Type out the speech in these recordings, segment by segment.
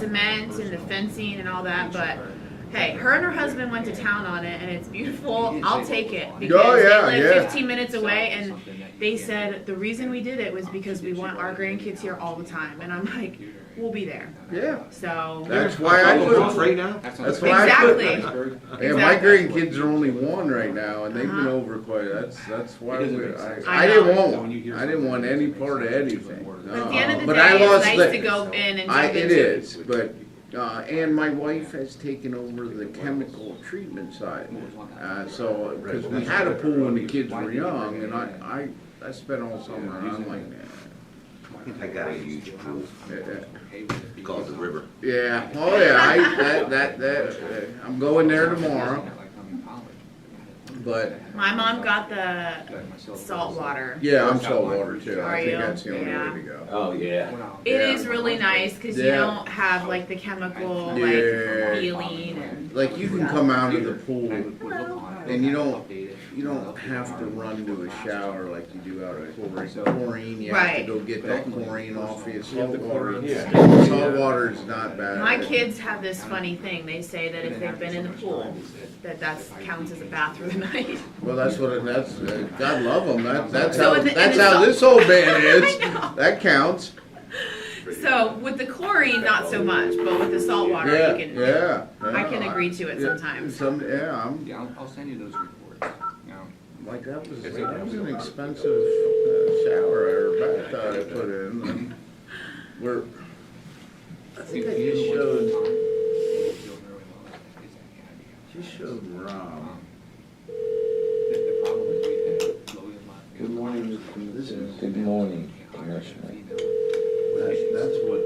cement and the fencing and all that, but hey, her and her husband went to town on it, and it's beautiful. I'll take it because they live 15 minutes away, and they said the reason we did it was because we want our grandkids here all the time, and I'm like, we'll be there. Yeah. So That's why I put them right now. That's why I put exactly. Yeah, my grandkids are only one right now, and they've been over quite. That's why I didn't want one. I didn't want any part of anything. But at the end of the But day, I lost it's nice to go in and jump it into is, but and my wife has taken over the chemical treatment side. So because we had a pool when the kids were young, and I spent all summer, and I'm like, I got a huge pool. Called the river. yeah, oh yeah, I'm going there tomorrow. But My mom got the salt water. yeah, I'm saltwater too. Are I think you? that's the only Yeah. way to go. Oh, yeah. It Yeah. is really nice because you Yeah. don't have like the chemical like Yeah. feeling and Like you can come out of the pool and you don't have to run to a shower like you do out of chlorine. You have to Right. go get that chlorine off you. Salt water is not bad. my kids have this funny thing. They say that if they've been in the pool, that counts as a bath for the night. Well, that's what God love them. That's So how in the- that's in the how salt- this old man is. I know. That counts. So with the chlorine, not so much, but with the salt water, Yeah, you can. yeah. I can agree to it Yeah, sometimes. Yeah, I'll send you those reports. Like that was an expensive shower or bath I put in. And we're I think I just showed Rob. Good morning. This is Good morning, Commissioner. that's what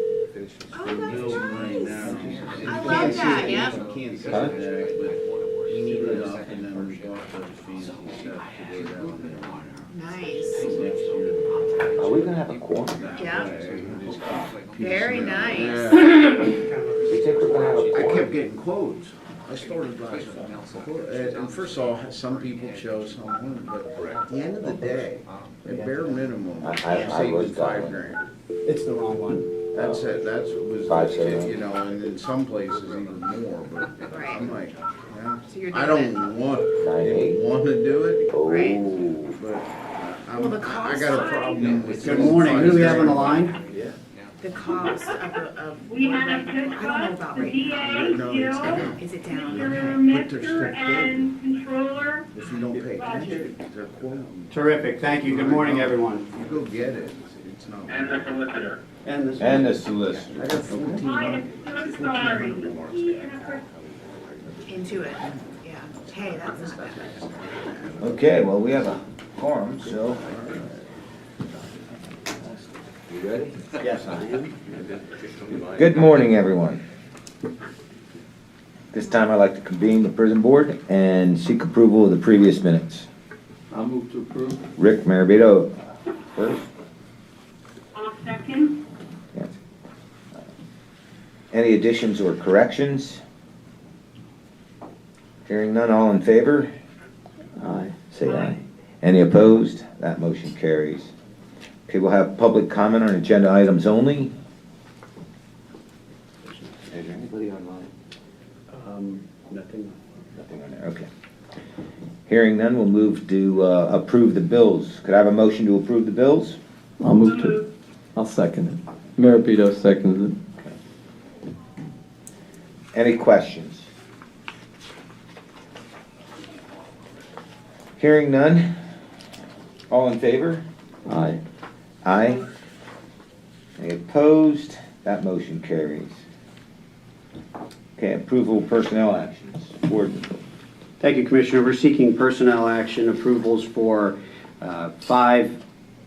Oh, we're that's building right nice. now. I love that, yep. You can't see Huh? that, but we need it up and then we bought those fancy stuff to go down there. Nice. Next year. Are we gonna have a quorum? Yeah. We just keep Very piecing it out. nice. Yeah. You think we're gonna have a I quorum? kept getting quotes. I started last fall. And first of all, some people chose some, but at the end of the day, at bare minimum, I I'm saving wrote that $5,000. It's the wrong one. That's it, that's what was, 5,700. you know, and in some places even more, but Right. I'm like, yeah, So you're I doing don't want, 9,800. want to do it, Right. Oh, but Well, the I cost- got a problem with. Good morning. Who do we have on the line? The cost of We have I good don't know cost, about the right DA, No, it's Jill, down. Is it down? your Okay. mixer and controller. If you don't pay attention, they're quoting. Terrific. Thank you. Good morning, everyone. You go get it, it's not. And the solicitor. And this and the solicitor. I got 14. I am so sorry. Into it. Yeah. Hey, that's not bad. Okay, well, we have a quorum, so. You ready? Yes, I am. Good morning, everyone. This time I'd like to convene the prison board and seek approval of the previous minutes. I'll move to approve. Rick Marabito first. I'll second. Yes. Any additions or corrections? Hearing none, all in favor? Aye. Say aye. Any opposed? That motion carries. Okay, we'll have public comment on agenda items only. Is there anybody online? Nothing. Nothing on there, okay. Hearing none, we'll move to approve the bills. Could I have a motion to approve the bills? I'll move to, I'll second it. Marabito seconds it. Any questions? Hearing none, all in favor? Aye. Aye. Any opposed? That motion carries. Okay, approval of personnel actions. Board. Thank you, Commissioner. We're seeking personnel action approvals for 4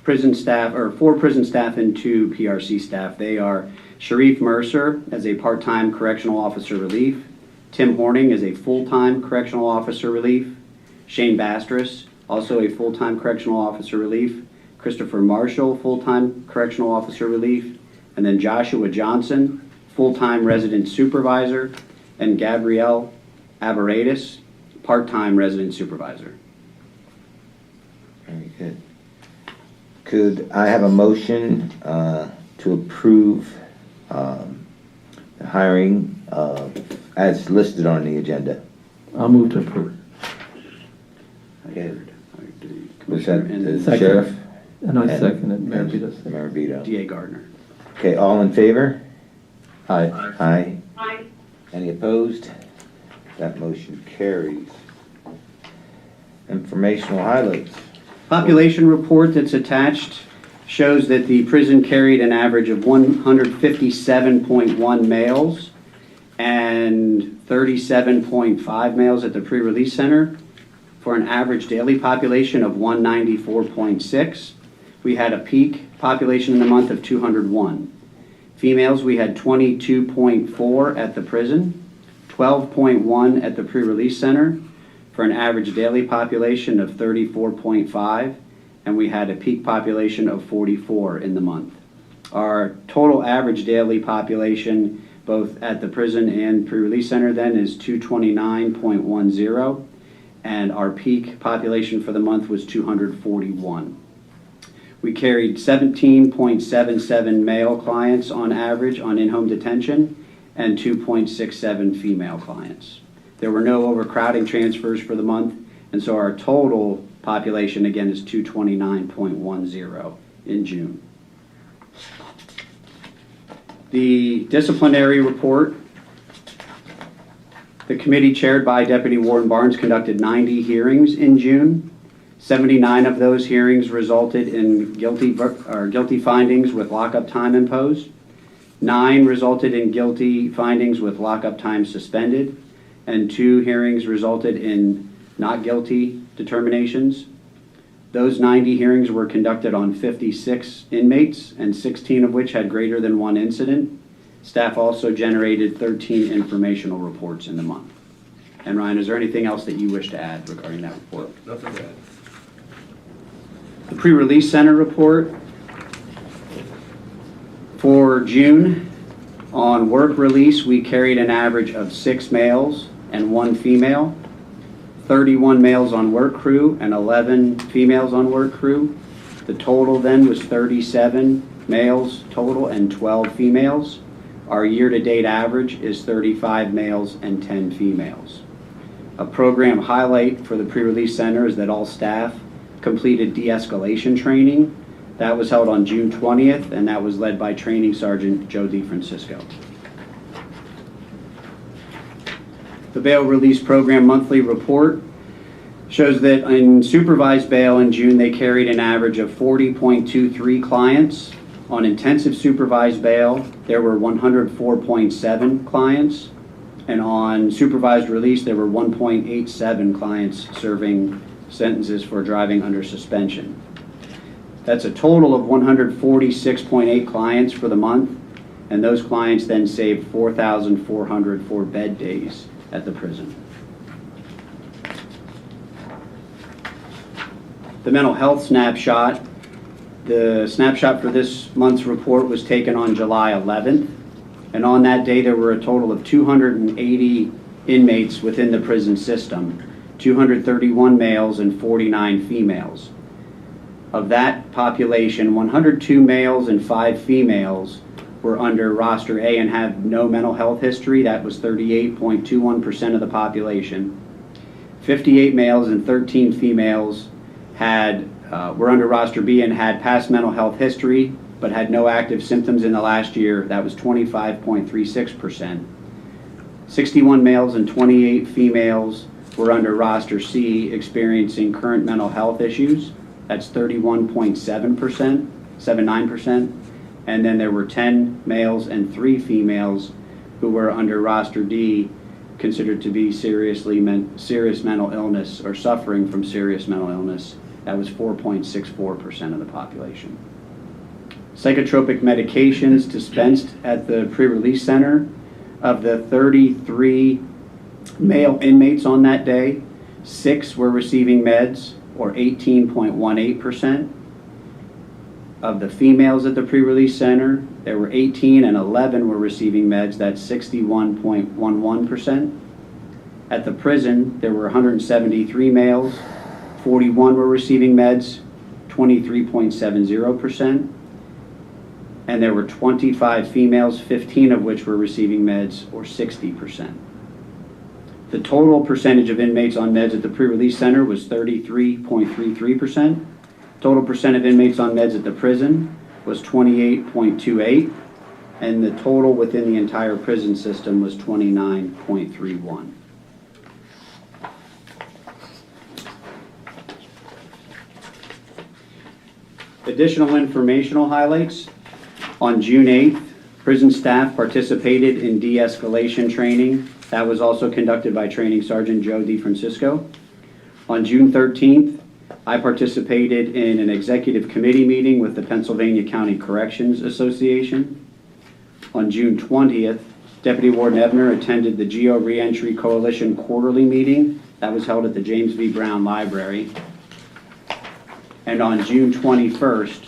prison staff and 2 PRC staff. They are Sharif Mercer as a part-time correctional officer relief, Tim Horning as a full-time correctional officer relief, Shane Bastris, also a full-time correctional officer relief, Christopher Marshall, full-time correctional officer relief, and then Joshua Johnson, full-time resident supervisor, and Gabrielle Aberatus, part-time resident supervisor. Very good. Could I have a motion to approve hiring as listed on the agenda. I'll move to approve. Okay. Was that the Second. sheriff? And I second it, Mayor and Pito second. Mayor Vito. DA Gardner. Okay, all in favor? Aye. Aye. Aye. Any opposed? That motion carries. Informational highlights. Population report that's attached shows that the prison carried an average of 157.1 males and 37.5 males at the pre-release center for an average daily population of 194.6. We had a peak population in the month of 201. Females, we had 22.4 at the prison, 12.1 at the pre-release center for an average daily population of 34.5, and we had a peak population of 44 in the month. Our total average daily population, both at the prison and pre-release center then, is 229.10, and our peak population for the month was 241. We carried 17.77 male clients on average on in-home detention and 2.67 female clients. There were no overcrowding transfers for the month, and so our total population again is 229.10 in June. The disciplinary report. The committee chaired by Deputy Warden Barnes conducted 90 hearings in June. 79 of those hearings resulted in guilty findings with lockup time imposed. 9 resulted in guilty findings with lockup time suspended, and 2 hearings resulted in not guilty determinations. Those 90 hearings were conducted on 56 inmates, and 16 of which had greater than 1 incident. Staff also generated 13 informational reports in the month. And Ryan, is there anything else that you wish to add regarding that report? Nothing to add. The pre-release center report for June. On work release, we carried an average of 6 males and 1 female, 31 males on work crew and 11 females on work crew. The total then was 37 males total and 12 females. Our year-to-date average is 35 males and 10 females. A program highlight for the pre-release center is that all staff completed de-escalation training. That was held on June 20th, and that was led by Training Sergeant Joe DeFrancisco. The bail release program monthly report shows that in supervised bail in June, they carried an average of 40.23 clients. On intensive supervised bail, there were 104.7 clients. And on supervised release, there were 1.87 clients serving sentences for driving under suspension. That's a total of 146.8 clients for the month, and those clients then saved 4,404 bed days at the prison. The mental health snapshot. The snapshot for this month's report was taken on July 11th, and on that day there were a total of 280 inmates within the prison system, 231 males and 49 females. Of that population, 102 males and 5 females were under roster A and had no mental health history. That was 38.21% of the population. 58 males and 13 females were under roster B and had past mental health history, but had no active symptoms in the last year. That was 25.36%. 61 males and 28 females were under roster C experiencing current mental health issues. That's 31.7%, 79%. And then there were 10 males and 3 females who were under roster D considered to be serious mental illness or suffering from serious mental illness. That was 4.64% of the population. Psychotropic medications dispensed at the pre-release center. Of the 33 male inmates on that day, 6 were receiving meds, or 18.18%. Of the females at the pre-release center, there were 18 and 11 were receiving meds, that's 61.11%. At the prison, there were 173 males, 41 were receiving meds, 23.70%. and there were 25 females, 15 of which were receiving meds, or 60%. The total percentage of inmates on meds at the pre-release center was 33.33%. Total percent of inmates on meds at the prison was 28.28%, and the total within the entire prison system was 29.31%. Additional informational highlights. On June 8th, prison staff participated in de-escalation training. That was also conducted by Training Sergeant Joe DeFrancisco. On June 13th, I participated in an executive committee meeting with the Pennsylvania County Corrections Association. On June 20th, Deputy Warden Ebner attended the GEO Reentry Coalition quarterly meeting. That was held at the James V. Brown Library. And on June 21st,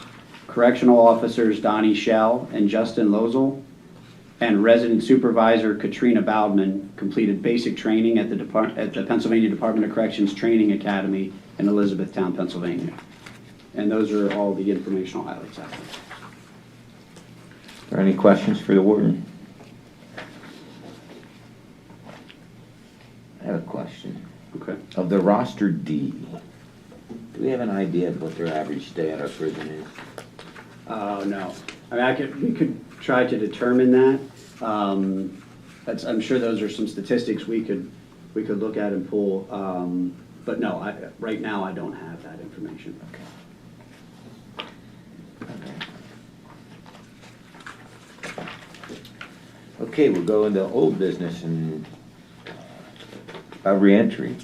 correctional officers Donnie Schell and Justin Lozel and resident supervisor Katrina Bowdman completed basic training at the Pennsylvania Department of Corrections Training Academy in Elizabethtown, Pennsylvania. And those are all the informational highlights out there. Are there any questions for the warden? I have a question. Okay. Of the roster D, do we have an idea of what their average stay at our prison is? No. I mean, we could try to determine that. I'm sure those are some statistics we could look at and pull. But no, right now I don't have that information. Okay, we'll go into old business and reentry.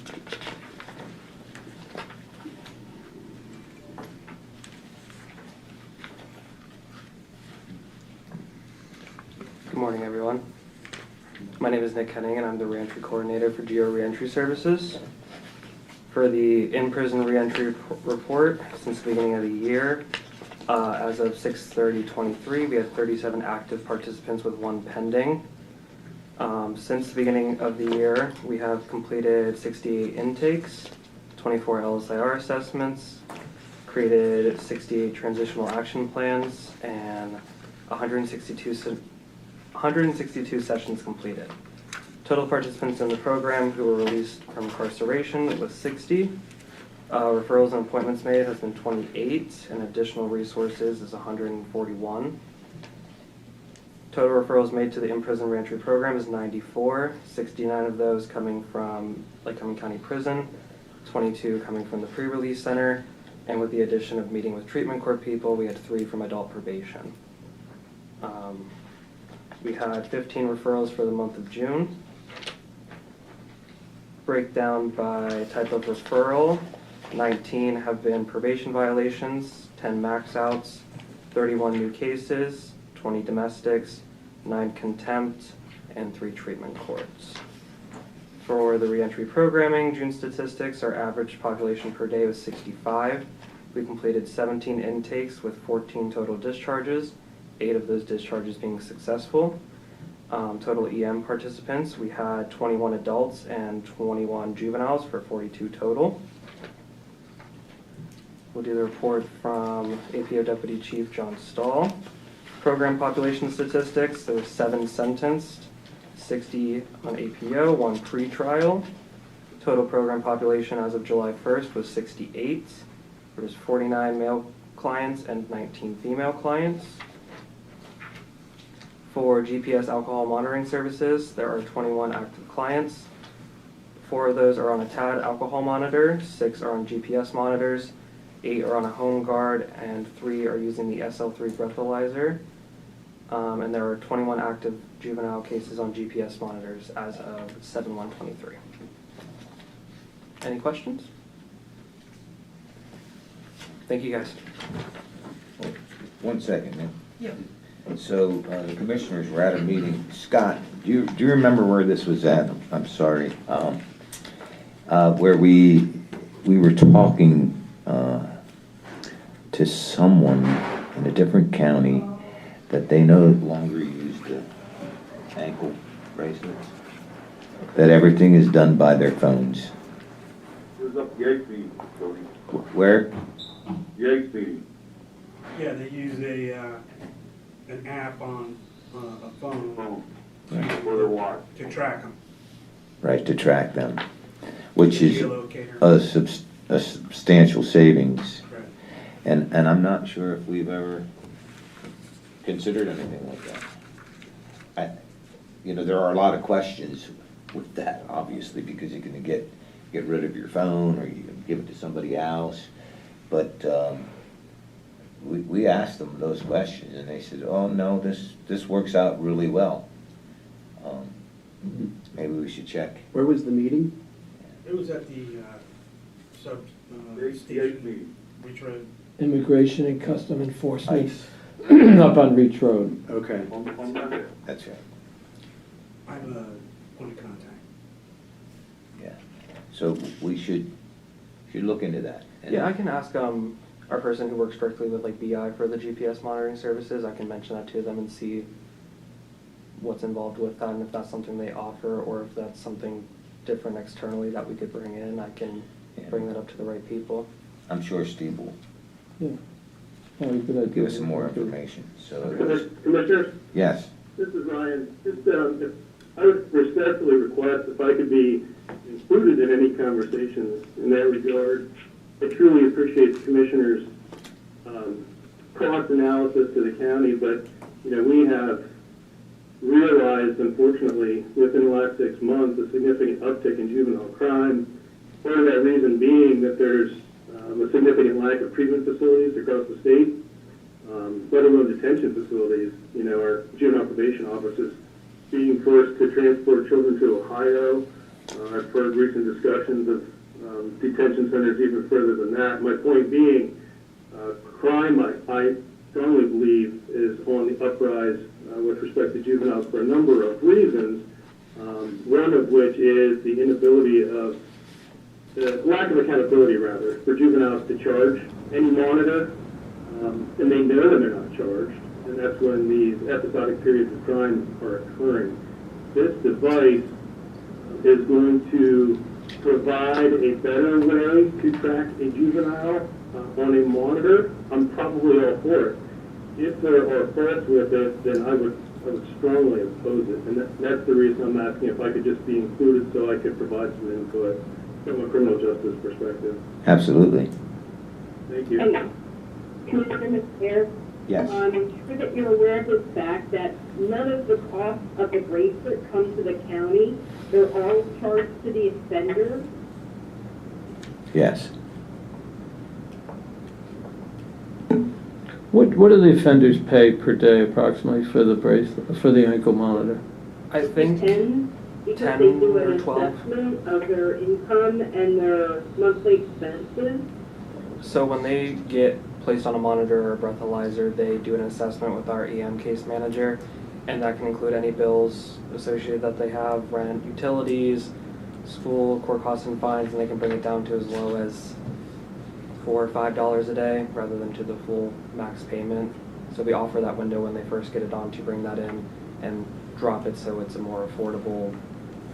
Good morning, everyone. My name is Nick Henning, and I'm the reentry coordinator for GEO Reentry Services. For the in-prison reentry report, since the beginning of the year, as of 6/30/23, we had 37 active participants with 1 pending. Since the beginning of the year, we have completed 68 intakes, 24 LSIR assessments, created 68 transitional action plans, and 162 sessions completed. Total participants in the program who were released from incarceration was 60. Referrals and appointments made has been 28, and additional resources is 141. Total referrals made to the in-prison reentry program is 94, 69 of those coming from Lycoming County Prison, 22 coming from the pre-release center, and with the addition of meeting with treatment court people, we had 3 from adult probation. We had 15 referrals for the month of June. Breakdown by type of referral, 19 have been probation violations, 10 max outs, 31 new cases, 20 domestics, 9 contempt, and 3 treatment courts. For the reentry programming, June statistics, our average population per day was 65. We completed 17 intakes with 14 total discharges, 8 of those discharges being successful. Total EM participants, we had 21 adults and 21 juveniles for 42 total. We'll do the report from APO Deputy Chief John Stahl. Program population statistics, there were 7 sentenced, 60 on APO, 1 pre-trial. Total program population as of July 1st was 68. There was 49 male clients and 19 female clients. For GPS alcohol monitoring services, there are 21 active clients. 4 of those are on a TAD alcohol monitor, 6 are on GPS monitors, 8 are on a home guard, and 3 are using the SL3 breathalyzer. And there are 21 active juvenile cases on GPS monitors as of 7/1/23. Any questions? Thank you, guys. 1 second, man. Yeah. So the commissioners were at a meeting. Scott, do you remember where this was at? I'm sorry. Where we were talking to someone in a different county that they no longer use the ankle bracelets. That everything is done by their phones. It was up Yates meeting, Cody. Where? Yates meeting. Yeah, they use a an app on a phone For their watch. to track them. Right, to track them, which is Geolocator. a substantial savings. Right. And I'm not sure if we've ever considered anything like that. There are a lot of questions with that, obviously, because you're gonna get rid of your phone, or you can give it to somebody else. But we asked them those questions, and they said, oh, no, this works out really well. Maybe we should check. Where was the meeting? It was at the station, Beach Road. Immigration and Custom Enforcement ICE. up on Reach Road. Okay. On Monday. That's right, I'm a point of contact. yeah. So we should look into that. And- Yeah, I can ask our person who works directly with like BI for the GPS monitoring services. I can mention that to them and see what's involved with that, and if that's something they offer, or if that's something different externally that we could bring in. I can bring that up to the right people. I'm sure Steve will Yeah. Oh, good idea. give us some more information, so. Commissioners, Yes, this is Ryan. I would respectfully request if I could be included in any conversations in that regard. I truly appreciate the commissioners' cost analysis to the county, but, we have realized, unfortunately, within the last 6 months, a significant uptick in juvenile crime. Part of that reason being that there's a significant lack of treatment facilities across the state, let alone detention facilities. Our juvenile probation officers being forced to transport children to Ohio. I've heard recent discussions of detention centers even further than that. My point being, crime, I strongly believe, is on the uprise with respect to juveniles for a number of reasons, one of which is the inability of, the lack of accountability, rather, for juveniles to charge any monitor, and they know that they're not charged, and that's when these episodic periods of crime are occurring. This device is going to provide a better way to track a juvenile on a monitor. I'm probably all for it. If there are faults with it, then I would strongly oppose it, and that's the reason I'm asking if I could just be included so I could provide some input from a criminal justice perspective. absolutely. Thank you. And Commissioner McNair, Yes. I'm sure that you're aware of the fact that none of the cost of the bracelet come to the county. They're all charged to the offender. Yes. What do the offenders pay per day approximately for the bracelet, for the ankle monitor? I think 10, because 10 they do an or 12. assessment of their income and their monthly expenses. so. When they get placed on a monitor or a breathalyzer, they do an assessment with our EM case manager, and that can include any bills associated that they have, rent, utilities, school, court costs and fines, and they can bring it down to as low as $4 or $5 a day rather than to the full max payment. So we offer that window when they first get it on to bring that in and drop it so it's a more affordable,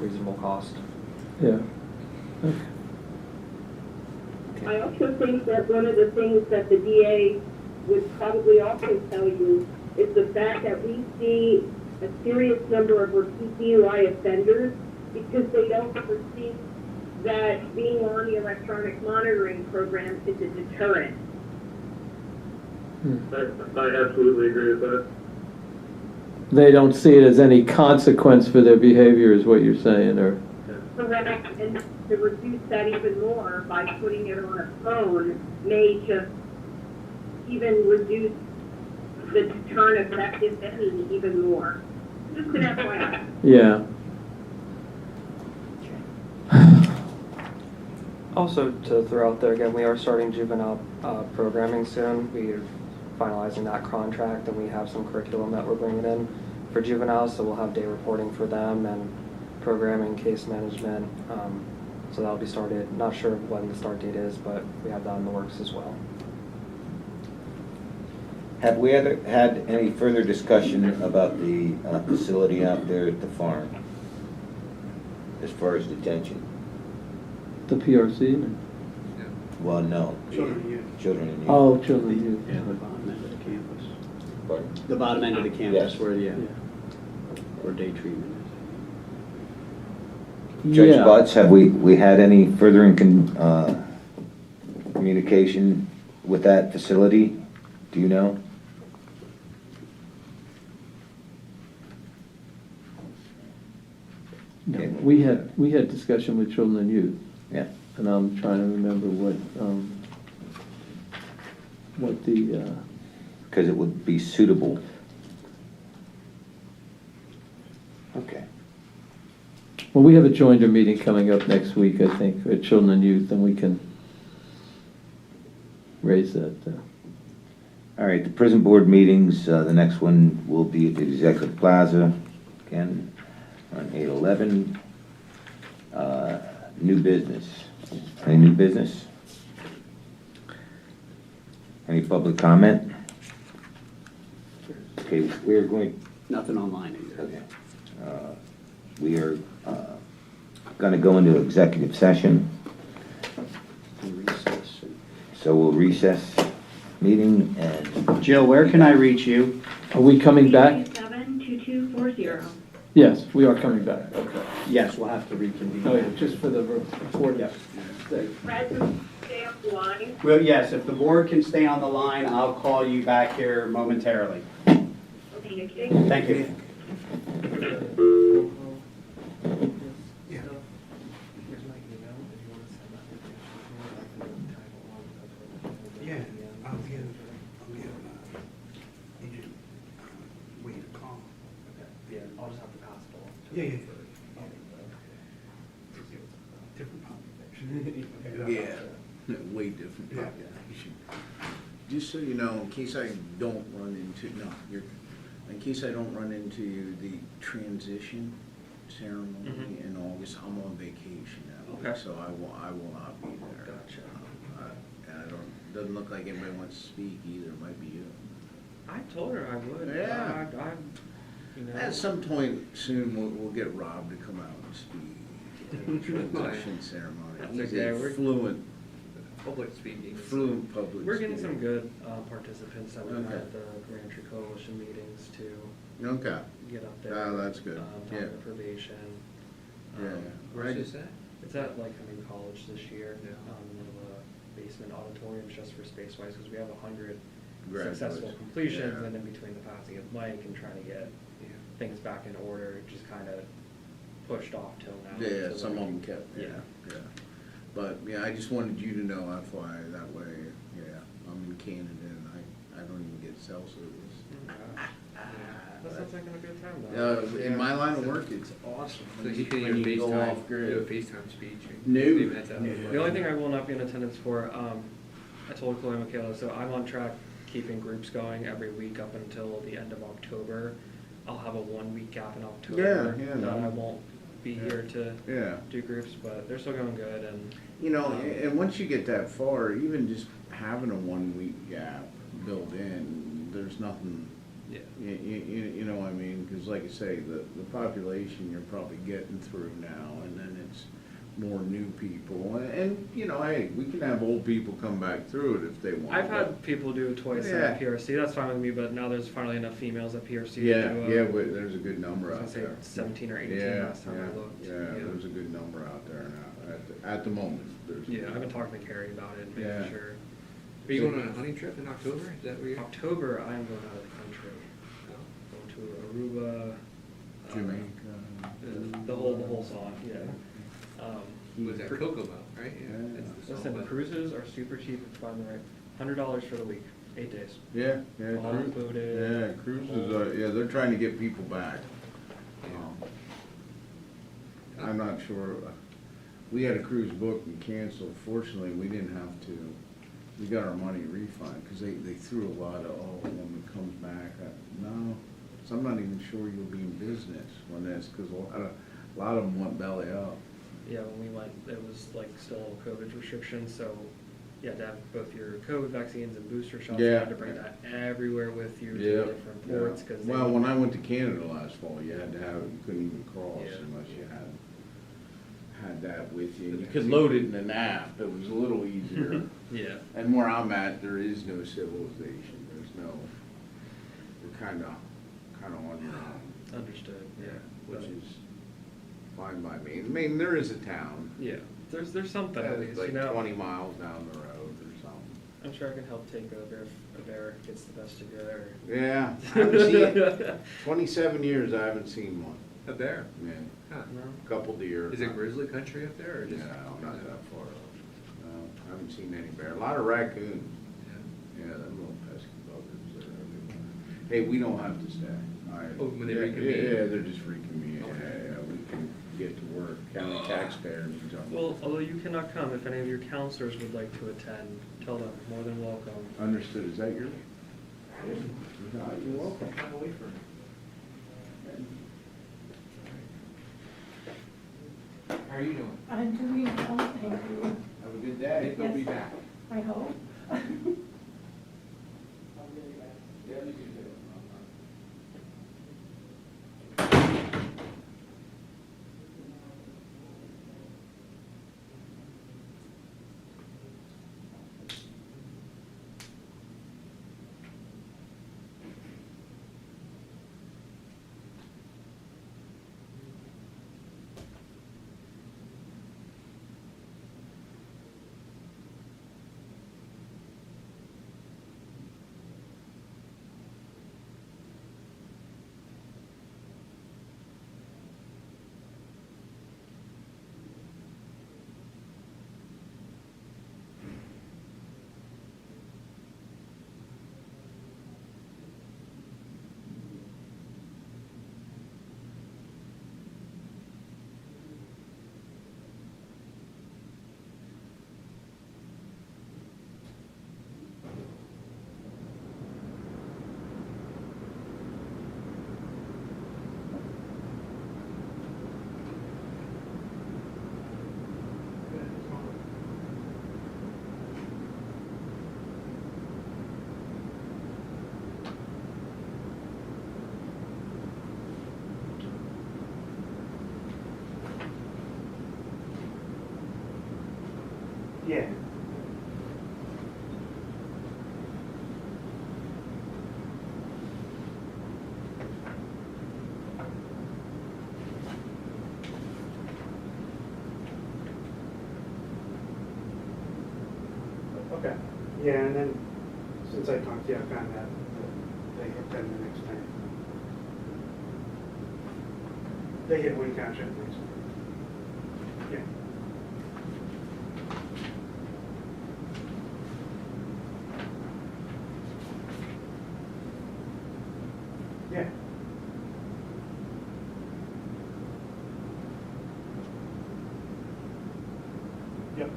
reasonable cost. Yeah. Okay. I also think that one of the things that the DA would probably also tell you is the fact that we see a serious number of repeat DUI offenders because they don't perceive that being on the electronic monitoring program is a deterrent. I absolutely agree with that. They don't see it as any consequence for their behavior, is what you're saying, or? Correct, and to reduce that even more by putting it on a phone may just even reduce the deterrent effect, if any, even more. Just an FYI. Yeah. Also, to throw out there again, we are starting juvenile programming soon. We're finalizing that contract, and we have some curriculum that we're bringing in for juveniles, so we'll have day reporting for them and programming, case management. So that'll be started. Not sure when the start date is, but we have that in the works as well. Have we ever had any further discussion about the facility out there at the farm as far as detention? The PRC? Well, no. Children and youth. Children and youth. Oh, children, youth. Yeah, the bottom end of the campus. Pardon? The bottom end of the campus Yes. where, yeah, where day treatment Judge Yeah. Butts, have we had any further communication with that facility? Do you know? No, Okay. we had discussion with Children and Youth, Yeah. and I'm trying to remember what the, Because it would be suitable. Okay. well, we have a joinder meeting coming up next week, I think, at Children and Youth, and we can raise that. All right, the prison board meetings, the next one will be at the Executive Plaza, again, on 8/11. New business. Any new business? Any public comment? Okay, we're going, is. Nothing online either. okay. We are gonna go into executive session, Recess. so we'll recess meeting and Jill, where can I reach you? Are we coming back? 72240. Yes, we are coming back. Yes, we'll have to reconvene. Oh, yeah, just for the report. Yep. Present, stay up the line. Well, yes, if the board can stay on the line, I'll call you back here momentarily. Okay, Thank you. Yeah. Yeah, I'll give, Agent Wade a call. Yeah, I'll just have to pass it along. Yeah, yeah. Different population. Yeah, way different Yeah. population. Just so you know, in case I don't run into, in case I don't run into the transition ceremony in August, I'm on vacation that week, Okay. so I will not be there. Gotcha. And I doesn't look like anybody wants to speak either, it might be you. I told her I would. Yeah. You know. At some point soon, we'll get Rob to come out and speak at the transition ceremony. That's He's okay, a we're- fluent Public speaking. public We're getting some speaker. good participants that we Okay. had at the Grand Tree Coalition meetings to Okay, get up there. ah, that's good, Talk yeah. to probation. Yeah. Where's Right. this at? It's at Lycoming College this year. Yeah. In the basement auditoriums just for Spacewise, because we have 100 Graduates. successful completions, Yeah. and in between the passing of Mike and trying to get things back in order, it just kind of pushed off till now. Yeah, So some of like- them kept, yeah, Yeah. yeah. But, yeah, I just wanted you to know FYI, that way, yeah, I'm in Canada and I don't even get cell service. That sounds like a good time though. In my line of work, it's awesome. So you can When even go FaceTime, off do a grid. FaceTime speech. No. Leave that out. The only thing I will not be in attendance for, I told Chloe and Michaela, so I'm on track keeping groups going every week up until the end of October. I'll have a 1 week gap in October Yeah, yeah, that no. I won't be here to Yeah. do groups, but they're still going good and. You know, and once you get that far, even just having a 1 week gap built in, there's nothing, Yeah. you know what I mean? Because like I say, the population you're probably getting through now, and then it's more new people. And, you know, hey, we can have old people come back through it if they want. I've had people do it twice Yeah. at PRC, that's fine with me, but now there's finally enough females at PRC to do Yeah, a- yeah, there's a good I number was out gonna say there. 17 or 18 Yeah, last time I looked. yeah, there's a good number out there now, at the moment. There's a Yeah, good I've been number. talking to Carrie about it and Yeah. making sure. Are you going on a hunting trip in October? Is that where you're? October, I am going out of the country. Going to Aruba. Jamaica. The whole song, yeah. Was that Kokomo, right? Yeah. That's the song, Listen, but- cruises are super cheap if you find the right. $100 for the week, 8 days. Yeah, yeah, All cruise, included. yeah, cruises are, yeah, they're trying to get people back. I'm not sure, we had a cruise booked and canceled, fortunately, we didn't have to, we got our money refunded, because they threw a lot of, oh, when it comes back, no, so I'm not even sure you'll be in business when that's, because a lot of them went belly up. Yeah, when we went, it was like still COVID restrictions, so you had to have both your COVID vaccines and booster shots. You Yeah. had to bring that everywhere with you to Yeah, the different ports, because. well, when I went to Canada last fall, you had to have it, you couldn't even cross Yeah. unless you had that with you. You could load it in an app, it was a little easier. Yeah. And where I'm at, there is no civilization, there's no, kinda on your own. Understood, yeah. Which is fine by me. I mean, there is a town. Yeah, there's some things, Like you know. 20 miles down the road or something. I'm sure I can help take over if a bear gets the best of you there. Yeah, I haven't seen, 27 years I haven't seen one. A bear? Yeah, Huh. couple deer. Is it grizzly country up there or just? No, not that far. No, I haven't seen any bear. A lot of raccoons. Yeah. Yeah, them little pesky buggers. They're everywhere. Hey, we don't have to stay. Oh, when they Yeah, reconvene? Yeah, they're just reconvening. Yeah, we can get to work. County taxpayer needs our. Well, although you cannot come, if any of your counselors would like to attend, tell them, more than welcome. Understood. Is that your? You're welcome. I'll wait for it. How are you doing? I'm doing well, thank you. Have a good day. I think they'll be back. I hope. Yeah, you can do it. Yeah. Okay. Yeah, and then since I talked to you, I found out that they hit them the next time. They hit Wind Township next time. Yeah. Yeah. Yep.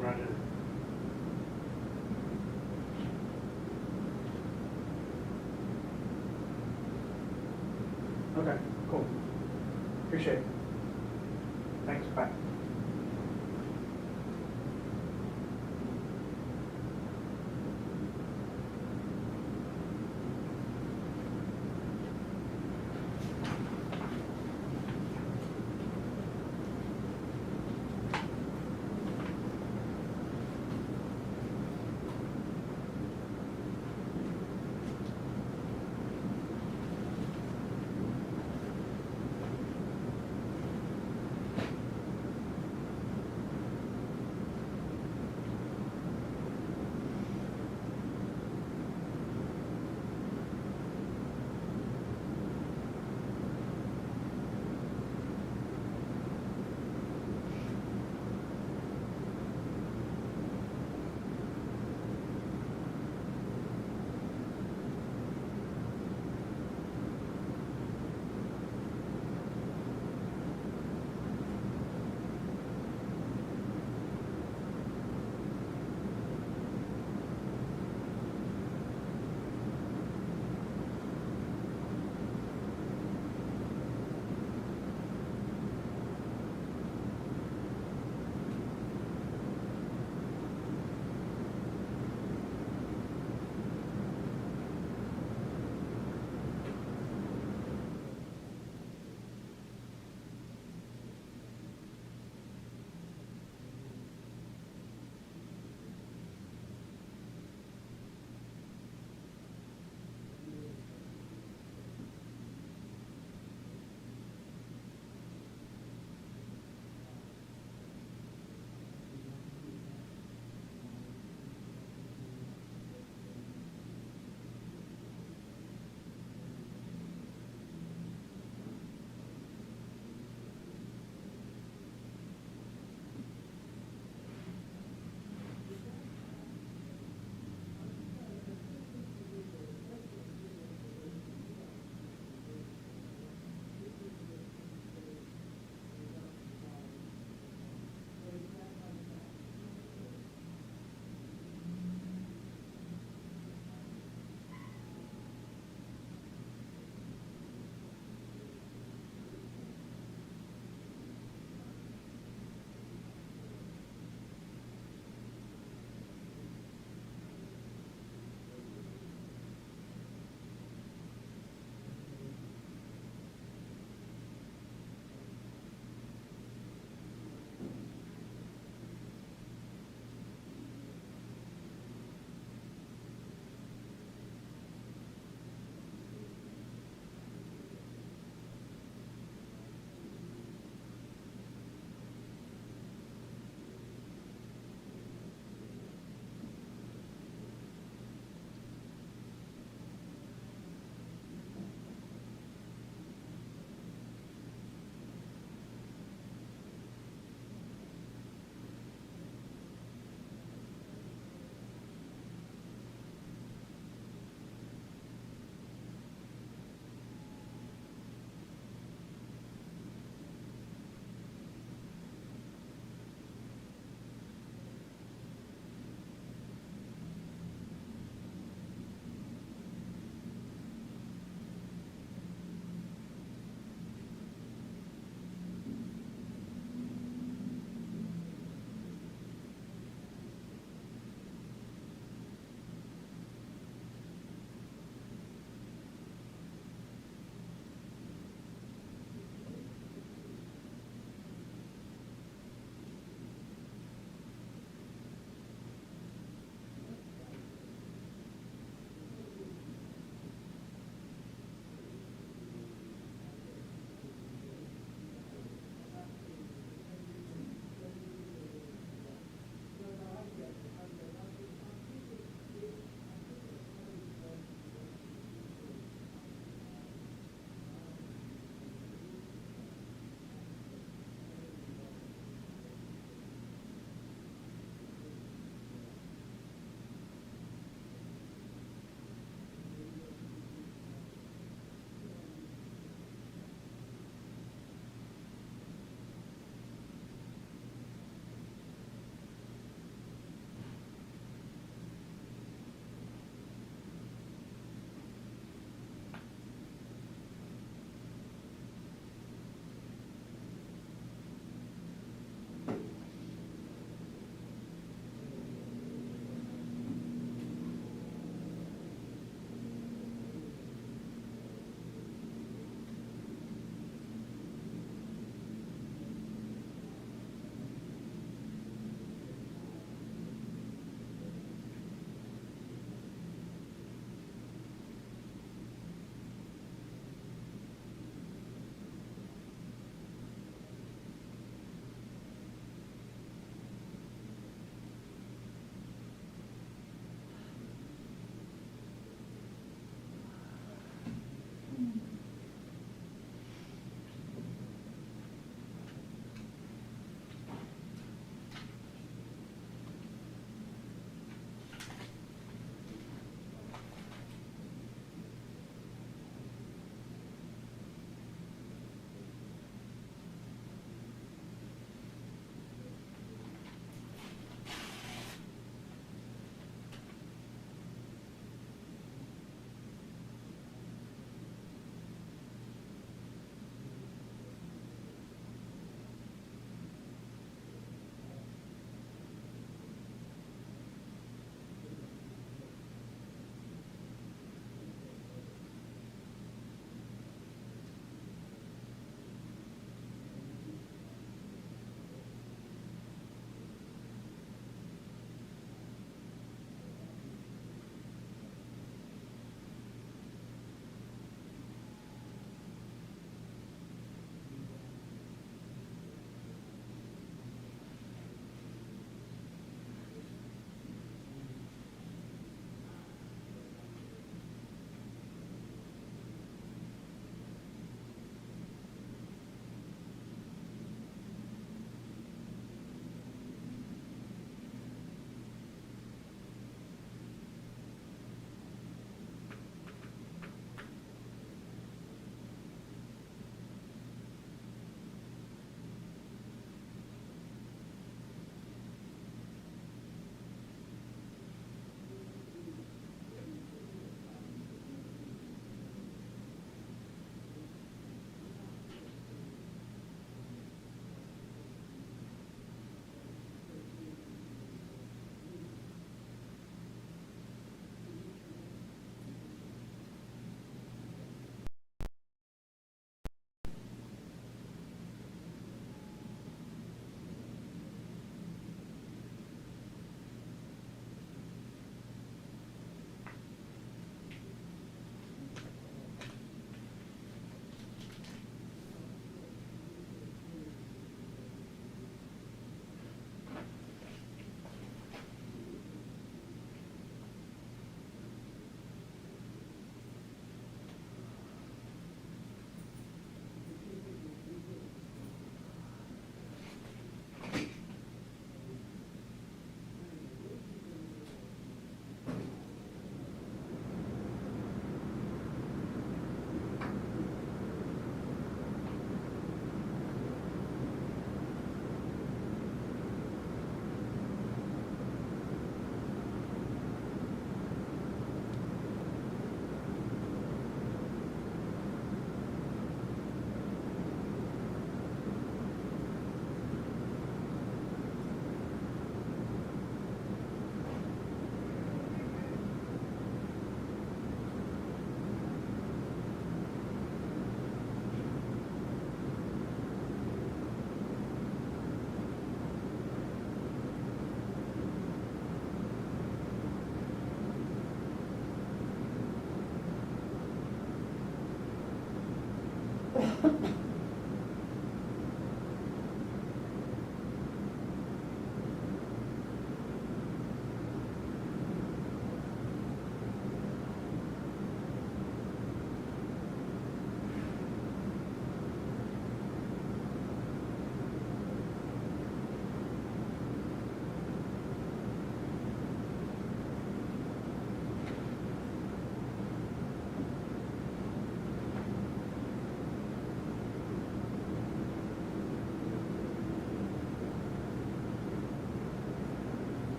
Roger. Okay, cool. Appreciate it. Thanks, bye.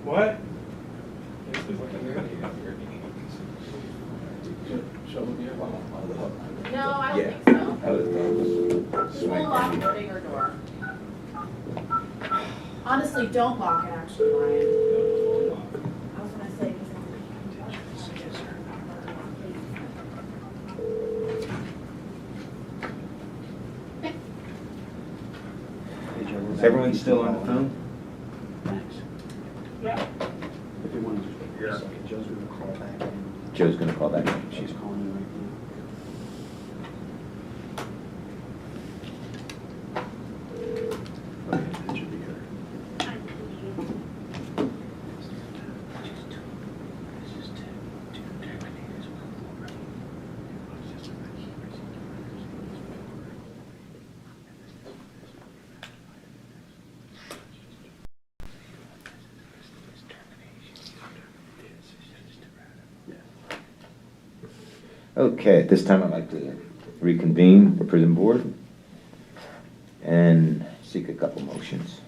What? No, I don't think so. I would've thought it was We'll lock the bigger door. Honestly, don't lock it, actually, Ryan. I was gonna say, Is everyone still on the phone? Yeah. If you want to just wait a second, Joe's going to call back in. Joe's gonna call back. She's calling in right now. Okay, that should be good. Okay, at this time I'd like to reconvene the prison board and seek a couple motions.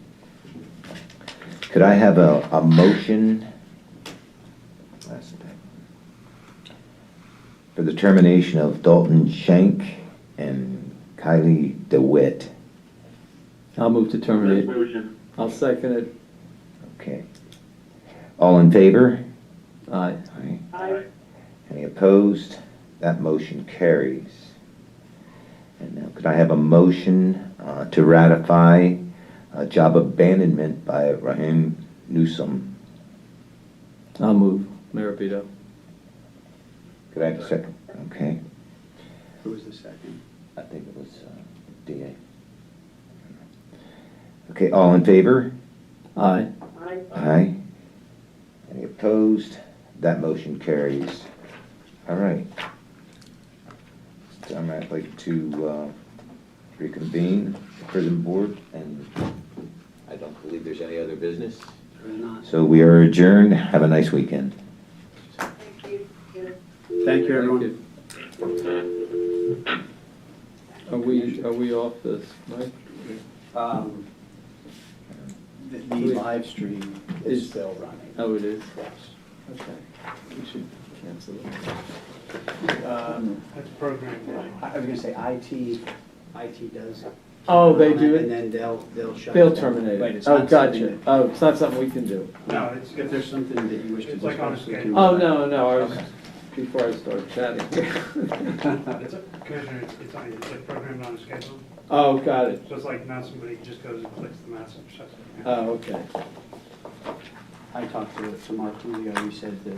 Could I have a motion for the termination of Dalton Shank and Kylie DeWitt? I'll move to terminate. Motion. I'll second it. Okay. All in favor? Aye. Aye. Aye. Any opposed? That motion carries. And now could I have a motion to ratify job abandonment by Raheem Newsom? I'll move. Mayor Pito. Could I have a second? Okay. Who was the second? I think it was DA. Okay, all in favor? Aye. Aye. Aye. Any opposed? That motion carries. All right. So I'd like to reconvene the prison board, and I don't believe there's any other business. So we are adjourned. Have a nice weekend. Thank you, everyone. Are we off this, Mike? The live stream is still running. Oh, it is? Yes. Okay. We should cancel it. That's programmed. I was gonna say IT does. Oh, they do it? And then they'll shut. They'll it down. terminate Right, it. it's Oh, not something gotcha. that- Oh, it's not something we can do. No, it's, If there's something that you wish to It's like on a discuss, we schedule. can. Oh, no, I was, Okay. before I start chatting. it's a, Commissioner, it's like programmed on a schedule. Oh, got it. So it's like now somebody just goes and clicks the mouse and shuts it down. Oh, okay. I talked to Mark Julio, he said that